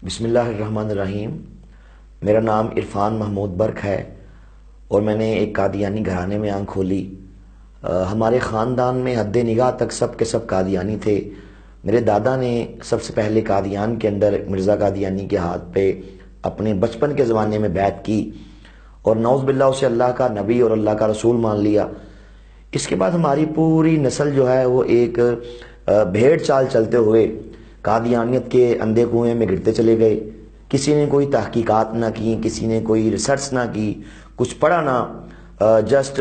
بسم اللہ الرحمن الرحیم۔ میرا نام عرفان محمود برق ہے اور میں نے ایک قادیانی گھرانے میں آنکھ کھولی۔ ہمارے خاندان میں حد نگاہ تک سب کے سب قادیانی تھے۔ میرے دادا نے سب سے پہلے قادیان کے اندر مرزا قادیانی کے ہاتھ پہ اپنے بچپن کے زمانے میں بیعت کی اور نعوذ باللہ اسے اللہ کا نبی اور اللہ کا رسول مان لیا۔ اس کے بعد ہماری پوری نسل جو ہے وہ ایک بھیڑ چال چلتے ہوئے قادیانیت کے اندھے کنویں میں گرتے چلے گئے۔ کسی نے کوئی تحقیقات نہ کی، کسی نے کوئی ریسرچ نہ کی، کچھ پڑھا نہ، جسٹ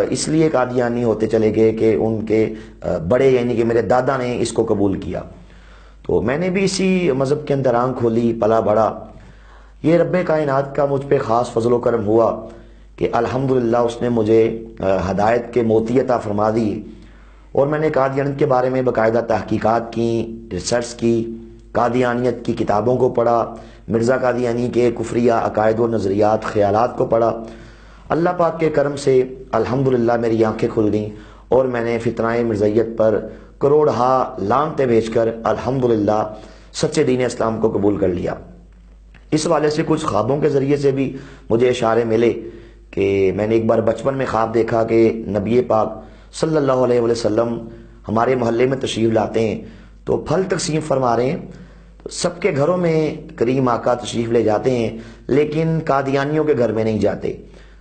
اس لیے قادیانی ہوتے چلے گئے کہ ان کے بڑے یعنی کہ میرے دادا نے اس کو قبول کیا۔ تو میں نے بھی اسی مذہب کے اندر آنکھ کھولی، پلا بڑھا۔ یہ رب کائنات کا مجھ پہ خاص فضل و کرم ہوا کہ الحمدللہ اس نے مجھے ہدایت کے موتی عطا فرما دی اور میں نے قادیانیت کے بارے میں باقاعدہ تحقیقات کی، ریسرچ کی، قادیانیت کی کتابوں کو پڑھا، مرزا قادیانی کے کفریہ عقائد و نظریات خیالات کو پڑھا۔ اللہ پاک کے کرم سے الحمدللہ میری آنکھیں کھل گئیں اور میں نے فتنہ مرزائیت پر کروڑہا لعنتیں بھیج کر الحمدللہ سچے دین اسلام کو قبول کر لیا۔ اس والے سے کچھ خوابوں کے ذریعے سے بھی مجھے اشارے ملے کہ میں نے ایک بار بچپن میں خواب دیکھا کہ نبی پاک صلی اللہ علیہ وسلم ہمارے محلے میں تشریف لاتے ہیں تو پھل تقسیم فرما رہے ہیں، تو سب کے گھروں میں کریم آقا تشریف لے جاتے ہیں لیکن قادیانیوں کے گھر میں نہیں جاتے،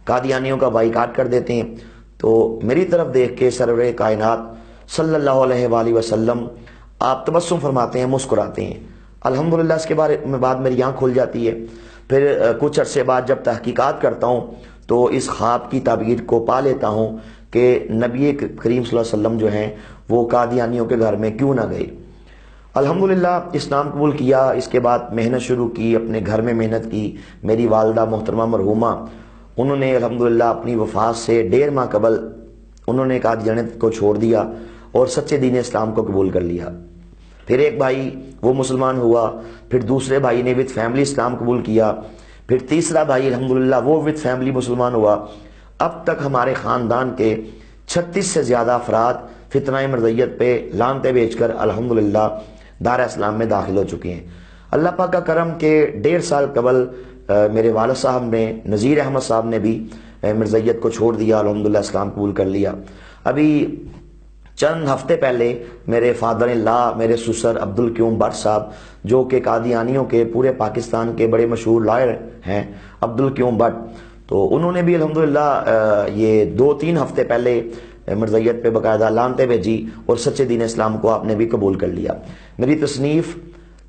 قادیانیوں کا بائیکاٹ کر دیتے ہیں۔ تو میری طرف دیکھ کے سرور کائنات صلی اللہ علیہ وآلہ وسلم آپ تبسم فرماتے ہیں، مسکراتے ہیں۔ الحمدللہ اس کے بارے میں بعد میری آنکھ کھل جاتی ہے۔ پھر کچھ عرصے بعد جب تحقیقات کرتا ہوں تو اس خواب کی تعبیر کو پا لیتا ہوں کہ نبی کریم صلی اللہ علیہ وسلم جو ہیں وہ قادیانیوں کے گھر میں کیوں نہ گئے۔ الحمدللہ اسلام قبول کیا، اس کے بعد محنت شروع کی، اپنے گھر میں محنت کی۔ میری والدہ محترمہ مرحومہ انہوں نے الحمدللہ اپنی وفات سے 1.5 ماہ قبل انہوں نے قادیانیت کو چھوڑ دیا اور سچے دین اسلام کو قبول کر لیا۔ پھر ایک بھائی وہ مسلمان ہوا، پھر دوسرے بھائی نے وتھ فیملی اسلام قبول کیا، پھر تیسرا بھائی الحمدللہ وہ وتھ فیملی مسلمان ہوا۔ اب تک ہمارے خاندان کے 36 سے زیادہ افراد فتنہ مرزائیت پہ لعنتیں بیچ کر الحمدللہ دار اسلام میں داخل ہو چکے ہیں۔ اللہ پاک کا کرم کہ 1.5 سال قبل میرے والد صاحب نے، نذیر احمد صاحب نے بھی مرزائیت کو چھوڑ دیا، الحمدللہ اسلام قبول کر لیا۔ ابھی چند ہفتے پہلے میرے فادر اللہ، میرے سسر عبدالقیوم بٹ صاحب جو کہ قادیانیوں کے پورے پاکستان کے بڑے مشہور لائر ہیں، عبدالقیوم بٹ، تو انہوں نے بھی الحمدللہ یہ 2-3 ہفتے پہلے مرزائیت پہ باقاعدہ لعنتیں بھیجی اور سچے دین اسلام کو آپ نے بھی قبول کر لیا۔ میری تصنیف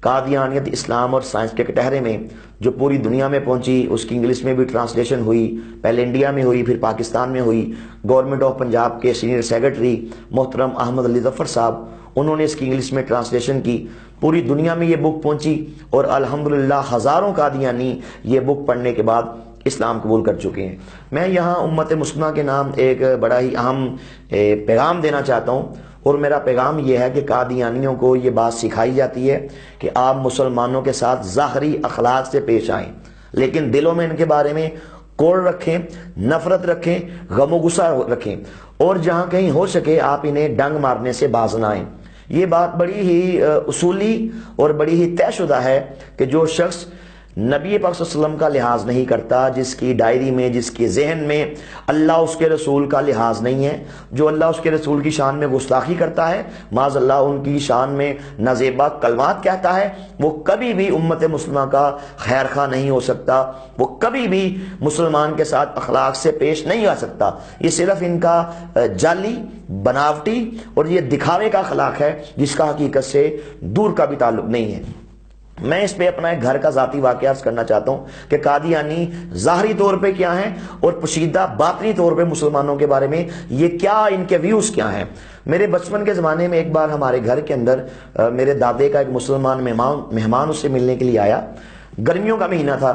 قادیانیت اسلام اور سائنس کے کٹہرے میں جو پوری دنیا میں پہنچی، اس کی انگلش میں بھی ٹرانسلیشن ہوئی، پہلے انڈیا میں ہوئی پھر پاکستان میں ہوئی۔ گورنمنٹ آف پنجاب کے سینئر سیکرٹری محترم احمد علی ظفر صاحب انہوں نے اس کی انگلش میں ٹرانسلیشن کی، پوری دنیا میں یہ بک پہنچی اور الحمدللہ ہزاروں قادیانی یہ بک پڑھنے کے بعد اسلام قبول کر چکے ہیں۔ میں یہاں امت مسلمہ کے نام ایک بڑا ہی اہم پیغام دینا چاہتا ہوں اور میرا پیغام یہ ہے کہ قادیانیوں کو یہ بات سکھائی جاتی ہے کہ آپ مسلمانوں کے ساتھ ظاہری اخلاق سے پیش آئیں لیکن دلوں میں ان کے بارے میں کوڑ رکھیں، نفرت رکھیں، غم و غصہ رکھیں اور جہاں کہیں ہو سکے آپ انہیں ڈنگ مارنے سے باز نہ آئیں۔ یہ بات بڑی ہی اصولی اور بڑی ہی طے شدہ ہے کہ جو شخص نبی پاک صلی اللہ علیہ وسلم کا لحاظ نہیں کرتا، جس کی ڈائری میں، جس کے ذہن میں اللہ اس کے رسول کا لحاظ نہیں ہے، جو اللہ اس کے رسول کی شان میں گستاخی کرتا ہے، معاذ اللہ ان کی شان میں نازیبا کلمات کہتا ہے، وہ کبھی بھی امت مسلمہ کا خیر خواہ نہیں ہو سکتا، وہ کبھی بھی مسلمان کے ساتھ اخلاق سے پیش نہیں آ سکتا۔ یہ صرف ان کا جعلی، بناوٹی اور یہ دکھاوے کا اخلاق ہے جس کا حقیقت سے دور کا بھی تعلق نہیں ہے۔ میں اس پہ اپنا ایک گھر کا ذاتی واقعہ عرض کرنا چاہتا ہوں کہ قادیانی ظاہری طور پہ کیا ہیں اور پوشیدہ باطنی طور پہ مسلمانوں کے بارے میں یہ کیا، ان کے ویوز کیا ہیں۔ میرے بچپن کے زمانے میں ایک بار ہمارے گھر کے اندر میرے دادے کا ایک مسلمان مہمان اس سے ملنے کے لیے آیا، گرمیوں کا مہینہ تھا،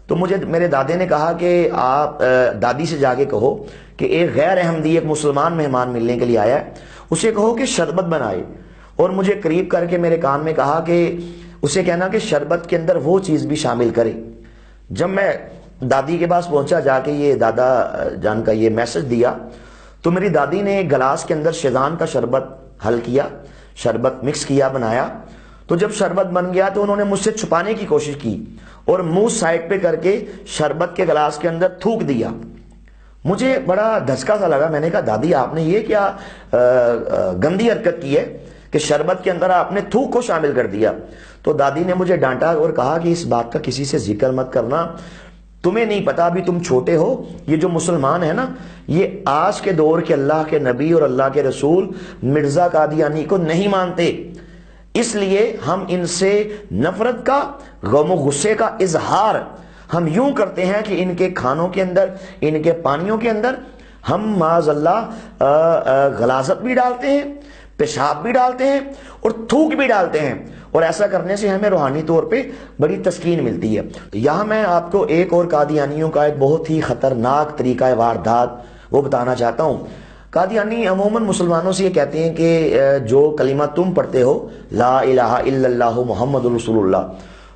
تو مجھے میرے دادے نے کہا کہ آپ دادی سے جا کے کہو کہ ایک غیر احمدی ایک مسلمان مہمان ملنے کے لیے آیا ہے، اسے کہو کہ شربت بنائے، اور مجھے قریب کر کے میرے کان میں کہا کہ اسے کہنا کہ شربت کے اندر وہ چیز بھی شامل کرے۔ جب میں دادی کے پاس پہنچا، جا کے یہ دادا جان کا یہ میسج دیا، تو میری دادی نے ایک گلاس کے اندر شیزان کا شربت حل کیا، شربت مکس کیا، بنایا، تو جب شربت بن گیا تو انہوں نے مجھ سے چھپانے کی کوشش کی اور منہ سائڈ پہ کر کے شربت کے گلاس کے اندر تھوک دیا۔ مجھے بڑا دھچکا سا لگا، میں نے کہا دادی آپ نے یہ کیا گندی حرکت کی ہے کہ شربت کے اندر آپ نے تھوک کو شامل کر دیا۔ تو دادی نے مجھے ڈانٹا اور کہا کہ اس بات کا کسی سے ذکر مت کرنا، تمہیں نہیں پتا، ابھی تم چھوٹے ہو، یہ جو مسلمان ہے نا یہ آج کے دور کے اللہ کے نبی اور اللہ کے رسول مرزا قادیانی کو نہیں مانتے، اس لیے ہم ان سے نفرت کا، غم و غصے کا اظہار ہم یوں کرتے ہیں کہ ان کے کھانوں کے اندر، ان کے پانیوں کے اندر ہم معاذ اللہ غلاظت بھی ڈالتے ہیں، پیشاب بھی ڈالتے ہیں اور تھوک بھی ڈالتے ہیں، اور ایسا کرنے سے ہمیں روحانی طور پہ بڑی تسکین ملتی ہے۔ یہاں میں آپ کو ایک اور قادیانیوں کا ایک بہت ہی خطرناک طریقہ واردات وہ بتانا چاہتا ہوں۔ قادیانی عموماً مسلمانوں سے یہ کہتے ہیں کہ جو کلمہ تم پڑھتے ہو لا الہ الا اللہ محمد رسول اللہ،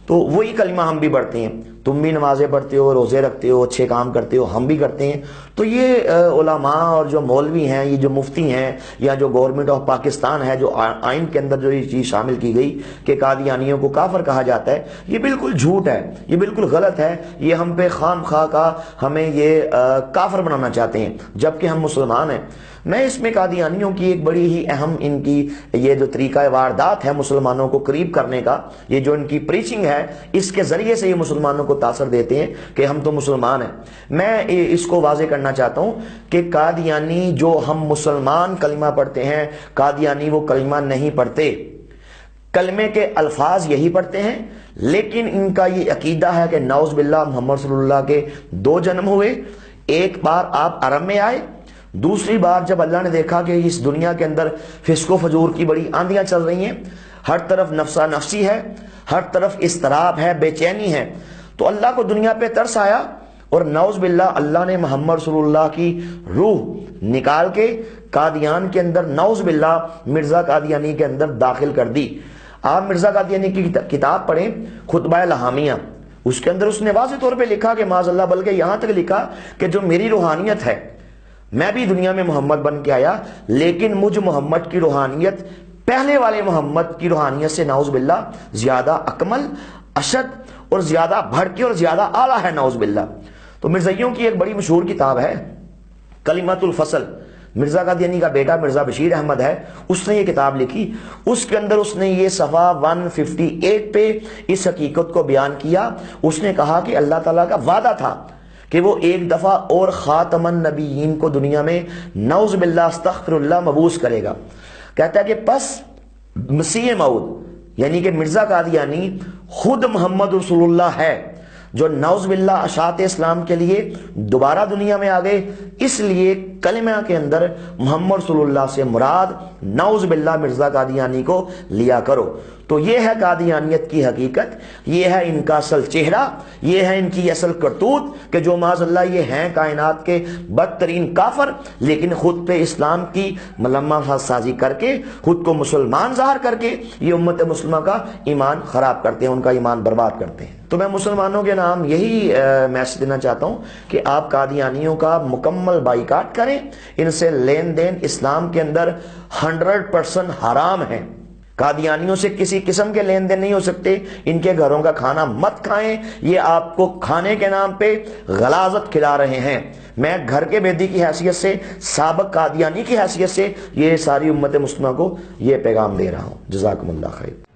تو وہی کلمہ ہم بھی پڑھتے ہیں، تم بھی نمازیں پڑھتے ہو، روزے رکھتے ہو، اچھے کام کرتے ہو، ہم بھی کرتے ہیں۔ تو یہ علماء اور جو مولوی ہیں، یہ جو مفتی ہیں یا جو گورنمنٹ آف پاکستان ہے، جو آئین کے اندر جو یہ چیز شامل کی گئی کہ قادیانیوں کو کافر کہا جاتا ہے، یہ بالکل جھوٹ ہے، یہ بالکل غلط ہے۔ یہ ہم پہ خام خواہ کا ہمیں یہ کافر بنانا چاہتے ہیں جبکہ ہم مسلمان ہیں۔ میں اس میں قادیانیوں کی ایک بڑی ہی اہم ان کی یہ جو طریقہ واردات ہے مسلمانوں کو قریب کرنے کا، یہ جو ان کی پریچنگ ہے، اس کے ذریعے سے یہ مسلمانوں کو تاثر دیتے ہیں کہ ہم تو مسلمان ہیں۔ میں اس کو واضح کرنا چاہتا ہوں کہ قادیانی جو ہم مسلمان کلمہ پڑھتے ہیں، قادیانی وہ کلمہ نہیں پڑھتے، کلمے کے الفاظ یہی پڑھتے ہیں، لیکن ان کا یہ عقیدہ ہے کہ نعوذ باللہ محمد صلی اللہ کے 2 جنم ہوئے، ایک بار آپ عرب میں آئے، دوسری بار جب اللہ نے دیکھا کہ اس دنیا کے اندر فسق و فجور کی بڑی آندیاں چل رہی ہیں، ہر طرف نفسا نفسی ہے، ہر طرف اضطراب ہے، بے چینی ہے، تو اللہ کو دنیا پہ ترس آیا اور نعوذ باللہ اللہ نے محمد صلی اللہ کی روح نکال کے قادیان کے اندر، نعوذ باللہ مرزا قادیانی کے اندر داخل کر دی۔ آپ مرزا قادیانی کی کتاب پڑھیں، خطبہ لہامیہ، اس کے اندر اس نے واضح طور پہ لکھا کہ معاذ اللہ، بلکہ یہاں تک لکھا کہ جو میری روحانیت ہے، میں بھی دنیا میں محمد بن کے آیا، لیکن مجھ محمد کی روحانیت پہلے والے محمد کی روحانیت سے نعوذ باللہ زیادہ اکمل، اشد اور زیادہ بڑھ کے اور زیادہ اعلیٰ ہے، نعوذ باللہ۔ تو مرزائیوں کی ایک بڑی مشہور کتاب ہے کلمۃ الفصل، مرزا قادیانی کا بیٹا مرزا بشیر احمد ہے، اس نے یہ کتاب لکھی، اس کے اندر اس نے یہ صفحہ 158 پہ اس حقیقت کو بیان کیا۔ اس نے کہا کہ اللہ تعالیٰ کا وعدہ تھا کہ وہ ایک دفعہ اور خاتم النبیین کو دنیا میں نعوذ باللہ استغفر اللہ مبعوث کرے گا۔ کہتا ہے کہ پس مسیح موعود یعنی کہ مرزا قادیانی خود محمد رسول اللہ ہے، جو نعوذ باللہ اشاعت اسلام کے لیے دوبارہ دنیا میں آ گئے، اس لیے کلمہ کے اندر محمد صلی اللہ سے مراد نعوذ باللہ مرزا قادیانی کو لیا کرو۔ تو یہ ہے قادیانیت کی حقیقت، یہ ہے ان کا اصل چہرہ، یہ ہے ان کی اصل کرتوت کہ جو معاذ اللہ یہ ہیں کائنات کے بدترین کافر، لیکن خود پہ اسلام کی ملمہ سازی کر کے، خود کو مسلمان ظاہر کر کے یہ امت مسلمہ کا ایمان خراب کرتے ہیں، ان کا ایمان برباد کرتے ہیں۔ تو میں مسلمانوں کے نام یہی میسج دینا چاہتا ہوں کہ آپ قادیانیوں کا مکمل بائیکاٹ کریں، ان سے لین دین اسلام کے اندر 100% حرام ہے۔ قادیانیوں سے کسی قسم کے لین دین نہیں ہو سکتے، ان کے گھروں کا کھانا مت کھائیں، یہ آپ کو کھانے کے نام پہ غلاظت کھلا رہے ہیں۔ میں گھر کے بیدی کی حیثیت سے، سابق قادیانی کی حیثیت سے یہ ساری امت مسلمہ کو یہ پیغام دے رہا ہوں۔ جزاکم اللہ خیر۔